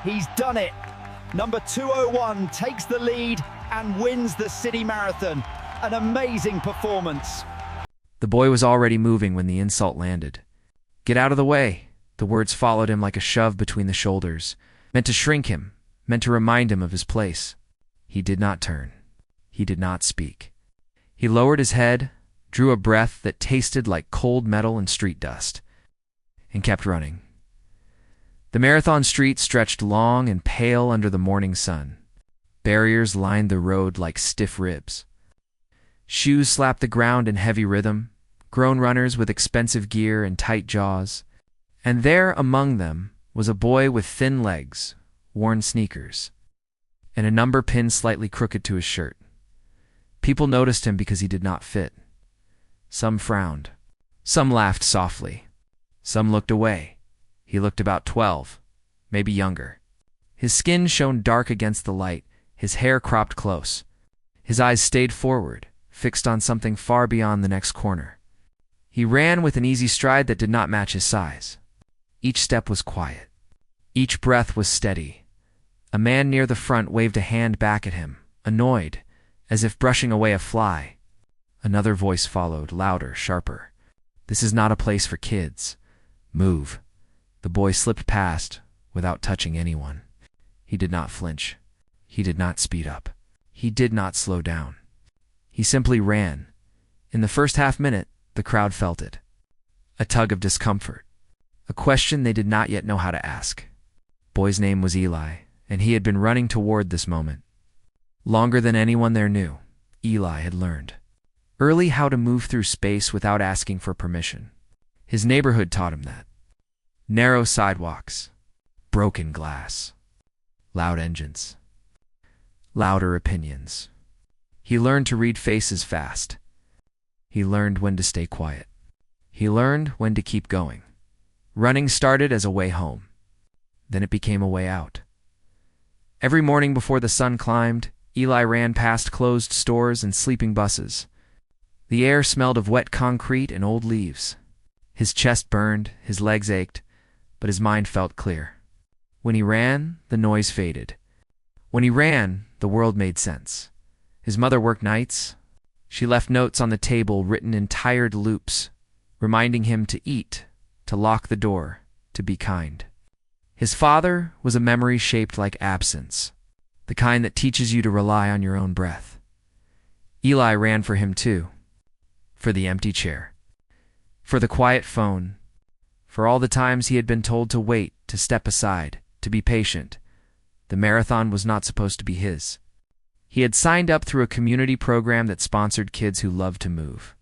He's done it. Number 201 takes the lead and wins the city marathon. An amazing performance. The boy was already moving when the insult landed. "Get out of the way." The words followed him like a shove between the shoulders, meant to shrink him, meant to remind him of his place. He did not turn. He did not speak. He lowered his head, drew a breath that tasted like cold metal and street dust, and kept running. The marathon street stretched long and pale under the morning sun. Barriers lined the road like stiff ribs. Shoes slapped the ground in heavy rhythm, grown runners with expensive gear and tight jaws. And there among them was a boy with thin legs, worn sneakers, and a number pinned slightly crooked to his shirt. People noticed him because he did not fit. Some frowned. Some laughed softly. Some looked away. He looked about 12, maybe younger. His skin shone dark against the light, his hair cropped close. His eyes stayed forward, fixed on something far beyond the next corner. He ran with an easy stride that did not match his size. Each step was quiet. Each breath was steady. A man near the front waved a hand back at him, annoyed, as if brushing away a fly. Another voice followed, louder, sharper. "This is not a place for kids. Move." The boy slipped past without touching anyone. He did not flinch. He did not speed up. He did not slow down. He simply ran. In the first half-minute, the crowd felt it. A tug of discomfort. A question they did not yet know how to ask. Boy's name was Eli, and he had been running toward this moment. Longer than anyone there knew, Eli had learned early how to move through space without asking for permission. His neighborhood taught him that. Narrow sidewalks, broken glass, loud engines, louder opinions. He learned to read faces fast. He learned when to stay quiet. He learned when to keep going. Running started as a way home. Then it became a way out. Every morning before the sun climbed, Eli ran past closed stores and sleeping buses. The air smelled of wet concrete and old leaves. His chest burned, his legs ached, but his mind felt clear. When he ran, the noise faded. When he ran, the world made sense. His mother worked nights. She left notes on the table written in tired loops, reminding him to eat, to lock the door, to be kind. His father was a memory shaped like absence, the kind that teaches you to rely on your own breath. Eli ran for him too, for the empty chair, for the quiet phone, for all the times he had been told to wait, to step aside, to be patient. The marathon was not supposed to be his. He had signed up through a community program that sponsored kids who loved to move.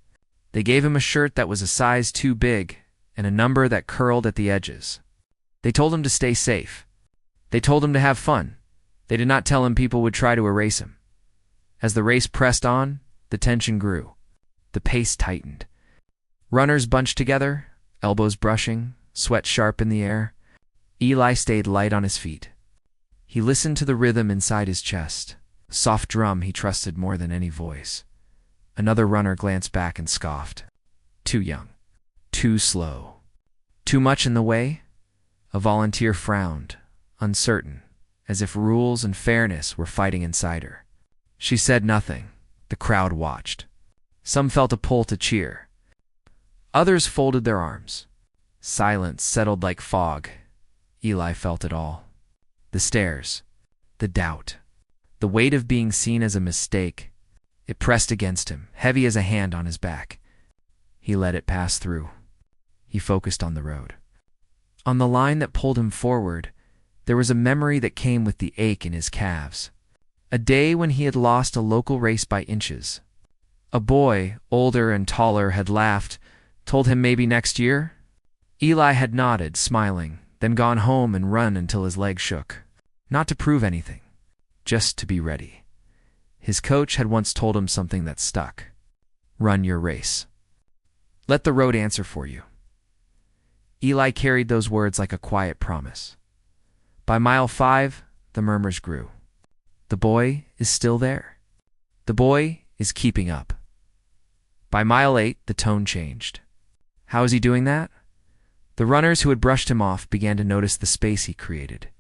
They gave him a shirt that was a size too big and a number that curled at the edges. They told him to stay safe. They told him to have fun. They did not tell him people would try to erase him. As the race pressed on, the tension grew. The pace tightened. Runners bunched together, elbows brushing, sweat sharp in the air. Eli stayed light on his feet. He listened to the rhythm inside his chest, a soft drum he trusted more than any voice. Another runner glanced back and scoffed. Too young. Too slow. Too much in the way? A volunteer frowned, uncertain, as if rules and fairness were fighting inside her. She said nothing. The crowd watched. Some felt a pull to cheer. Others folded their arms. Silence settled like fog. Eli felt it all. The stares, the doubt, the weight of being seen as a mistake. It pressed against him, heavy as a hand on his back. He let it pass through. He focused on the road. On the line that pulled him forward, there was a memory that came with the ache in his calves. A day when he had lost a local race by inches. A boy, older and taller, had laughed, told him maybe next year. Eli had nodded, smiling, then gone home and run until his legs shook. Not to prove anything, just to be ready. His coach had once told him something that stuck. Run your race. Let the road answer for you. Eli carried those words like a quiet promise. By mile 5, the murmurs grew. The boy is still there. The boy is keeping up. By mile 8, the tone changed. How is he doing that? The runners who had brushed him off began to notice the space he created.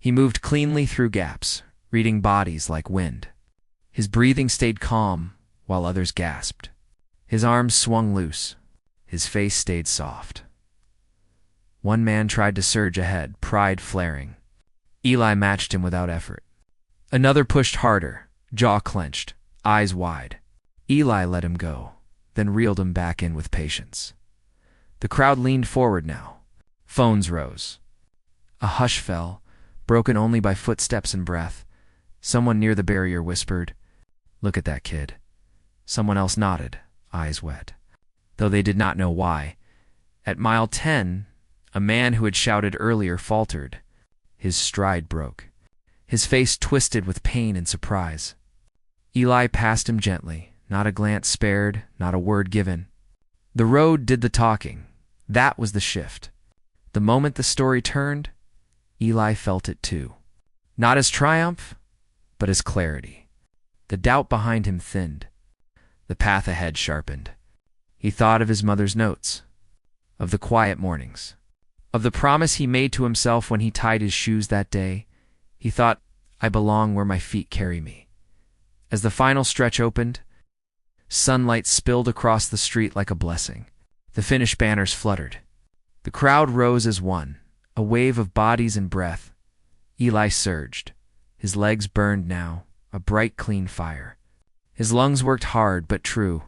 He moved cleanly through gaps, reading bodies like wind. His breathing stayed calm, while others gasped. His arms swung loose. His face stayed soft. One man tried to surge ahead, pride flaring. Eli matched him without effort. Another pushed harder, jaw clenched, eyes wide. Eli let him go, then reeled him back in with patience. The crowd leaned forward now. Phones rose. A hush fell, broken only by footsteps and breath. Someone near the barrier whispered, "Look at that kid." Someone else nodded, eyes wet, though they did not know why. At mile 10, a man who had shouted earlier faltered. His stride broke. His face twisted with pain and surprise. Eli passed him gently, not a glance spared, not a word given. The road did the talking. That was the shift. The moment the story turned, Eli felt it too. Not as triumph, but as clarity. The doubt behind him thinned. The path ahead sharpened. He thought of his mother's notes, of the quiet mornings, of the promise he made to himself when he tied his shoes that day. He thought, "I belong where my feet carry me." As the final stretch opened, sunlight spilled across the street like a blessing. The finish banners fluttered. The crowd rose as one, a wave of bodies and breath. Eli surged. His legs burned now, a bright, clean fire. His lungs worked hard but true.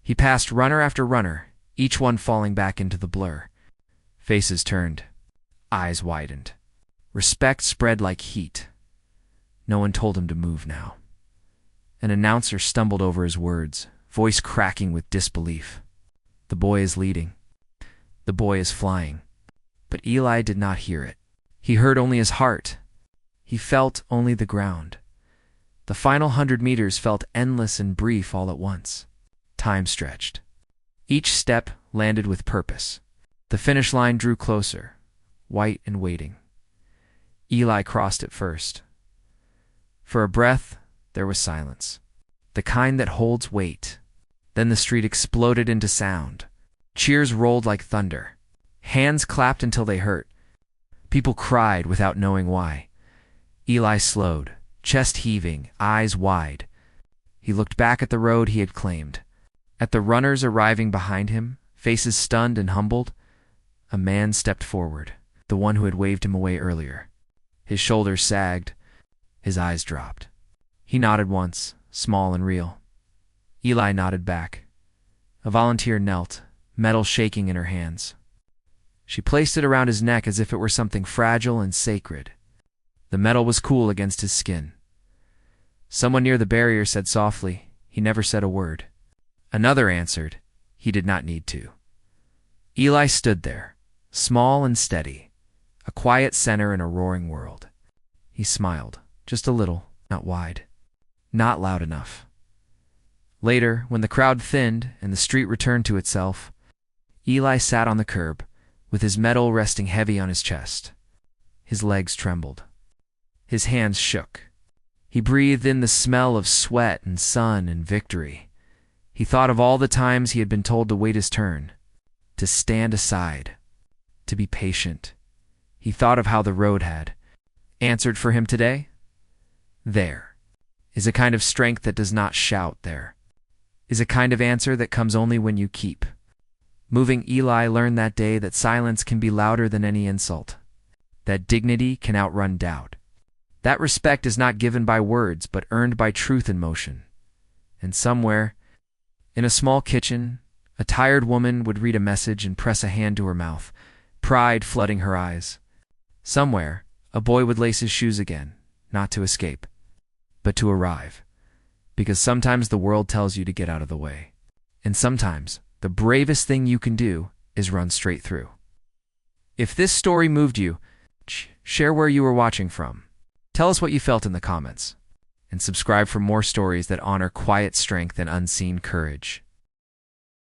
He passed runner after runner, each one falling back into the blur. Faces turned. Eyes widened. Respect spread like heat. No one told him to move now. An announcer stumbled over his words, voice cracking with disbelief. The boy is leading. The boy is flying. But Eli did not hear it. He heard only his heart. He felt only the ground. The final 100 meters felt endless and brief all at once. Time stretched. Each step landed with purpose. The finish line drew closer, white and waiting. Eli crossed it first. For a breath, there was silence, the kind that holds weight. Then the street exploded into sound. Cheers rolled like thunder. Hands clapped until they hurt. People cried without knowing why. Eli slowed, chest heaving, eyes wide. He looked back at the road he had claimed. At the runners arriving behind him, faces stunned and humbled. A man stepped forward, the one who had waved him away earlier. His shoulders sagged. His eyes dropped. He nodded once, small and real. Eli nodded back. A volunteer knelt, medal shaking in her hands. She placed it around his neck as if it were something fragile and sacred. The metal was cool against his skin. Someone near the barrier said softly, he never said a word. Another answered, he did not need to. Eli stood there, small and steady, a quiet center in a roaring world. He smiled, just a little, not wide, not loud enough. Later, when the crowd thinned and the street returned to itself, Eli sat on the curb, with his medal resting heavy on his chest. His legs trembled. His hands shook. He breathed in the smell of sweat and sun and victory. He thought of all the times he had been told to wait his turn, to stand aside, to be patient. He thought of how the road had answered for him today. There is a kind of strength that does not shout. There is a kind of answer that comes only when you keep moving. Eli learned that day that silence can be louder than any insult, that dignity can outrun doubt, that respect is not given by words but earned by truth in motion. And somewhere, in a small kitchen, a tired woman would read a message and press a hand to her mouth, pride flooding her eyes. Somewhere, a boy would lace his shoes again, not to escape, but to arrive. Because sometimes the world tells you to get out of the way. And sometimes, the bravest thing you can do is run straight through. If this story moved you, share where you were watching from. Tell us what you felt in the comments. And subscribe for more stories that honor quiet strength and unseen courage.